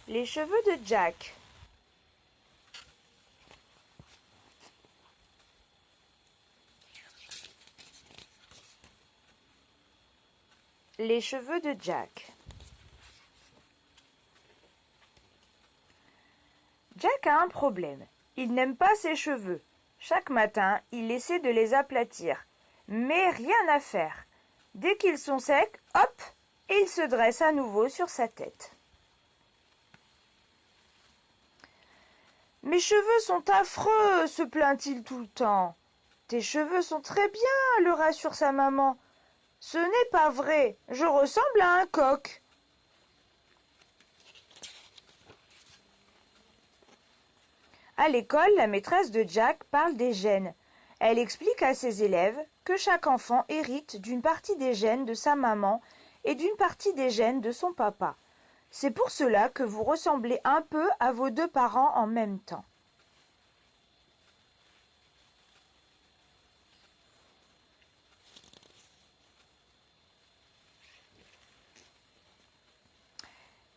Les cheveux de Jack. Les cheveux de Jack. Jack a un problème. Il n'aime pas ses cheveux. Chaque matin, il essaie de les aplatir. Mais rien à faire. Dès qu'ils sont secs, hop, il se dresse à nouveau sur sa tête. Mes cheveux sont affreux, se plaint-il tout le temps. Tes cheveux sont très bien, le rassure sa maman. Ce n'est pas vrai, je ressemble à un coq. À l'école, la maîtresse de Jack parle des gènes. Elle explique à ses élèves que chaque enfant hérite d'une partie des gènes de sa maman et d'une partie des gènes de son papa. C'est pour cela que vous ressemblez un peu à vos deux parents en même temps.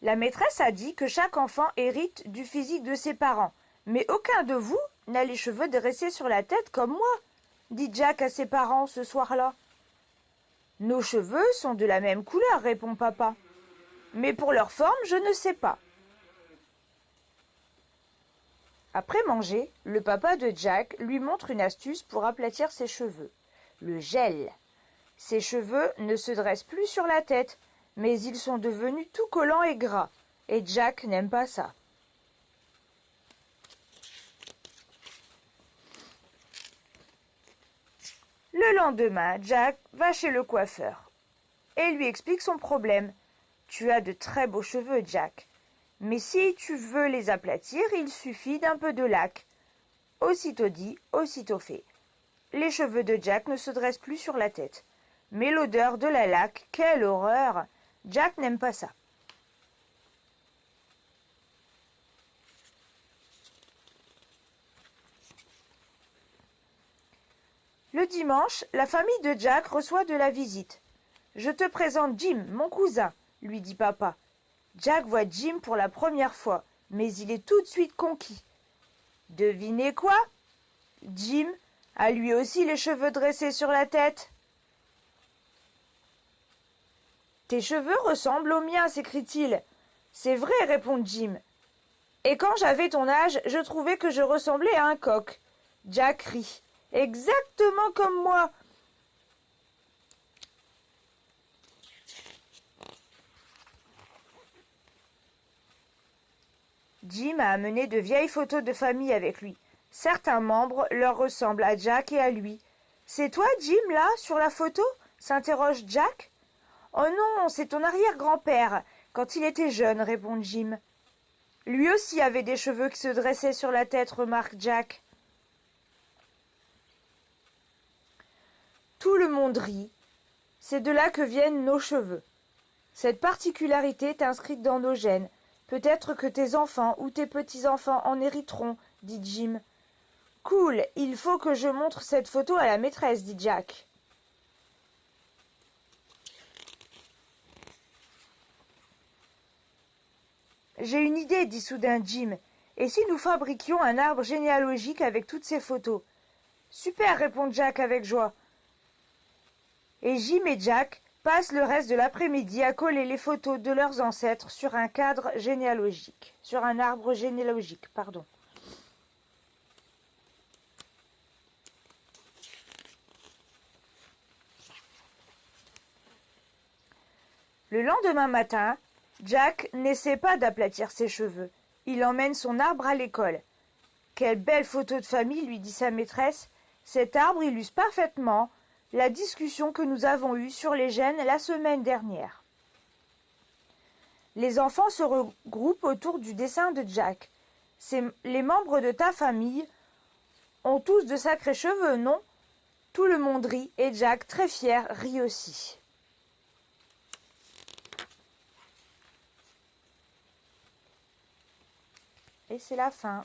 La maîtresse a dit que chaque enfant hérite du physique de ses parents. Mais aucun de vous n'a les cheveux dressés sur la tête comme moi, dit Jack à ses parents ce soir-là. Nos cheveux sont de la même couleur, répond papa. Mais pour leur forme, je ne sais pas. Après manger, le papa de Jack lui montre une astuce pour aplatir ses cheveux. Le gel. Ses cheveux ne se dressent plus sur la tête, mais ils sont devenus tout collants et gras. Et Jack n'aime pas ça. Le lendemain, Jack va chez le coiffeur et lui explique son problème. Tu as de très beaux cheveux, Jack. Mais si tu veux les aplatir, il suffit d'un peu de laque. Aussitôt dit, aussitôt fait. Les cheveux de Jack ne se dressent plus sur la tête. Mais l'odeur de la laque, quelle horreur! Jack n'aime pas ça. Le dimanche, la famille de Jack reçoit de la visite. Je te présente Jim, mon cousin, lui dit papa. Jack voit Jim pour la première fois, mais il est tout de suite conquis. Devinez quoi? Jim a lui aussi les cheveux dressés sur la tête. Tes cheveux ressemblent aux miens, s'écrie-t-il. C'est vrai, répond Jim. Et quand j'avais ton âge, je trouvais que je ressemblais à un coq. Jack rit. Exactement comme moi. Jim a amené de vieilles photos de famille avec lui. Certains membres leur ressemblent à Jack et à lui. C'est toi, Jim, là, sur la photo? S'interroge Jack. Oh non, c'est ton arrière-grand-père, quand il était jeune, répond Jim. Lui aussi avait des cheveux qui se dressaient sur la tête, remarque Jack. Tout le monde rit. C'est de là que viennent nos cheveux. Cette particularité est inscrite dans nos gènes. Peut-être que tes enfants ou tes petits-enfants en hériteront, dit Jim. Cool, il faut que je montre cette photo à la maîtresse, dit Jack. J'ai une idée, dit soudain Jim. Et si nous fabriquions un arbre généalogique avec toutes ces photos? Super, répond Jack avec joie. Et Jim et Jack passent le reste de l'après-midi à coller les photos de leurs ancêtres sur un cadre généalogique, sur un arbre généalogique, pardon. Le lendemain matin, Jack n'essaie pas d'aplatir ses cheveux. Il emmène son arbre à l'école. Quelle belle photo de famille, lui dit sa maîtresse. Cet arbre illustre parfaitement la discussion que nous avons eue sur les gènes la semaine dernière. Les enfants se regroupent autour du dessin de Jack. Les membres de ta famille ont tous de sacrés cheveux, non? Tout le monde rit et Jack, très fier, rit aussi. Et c'est la fin.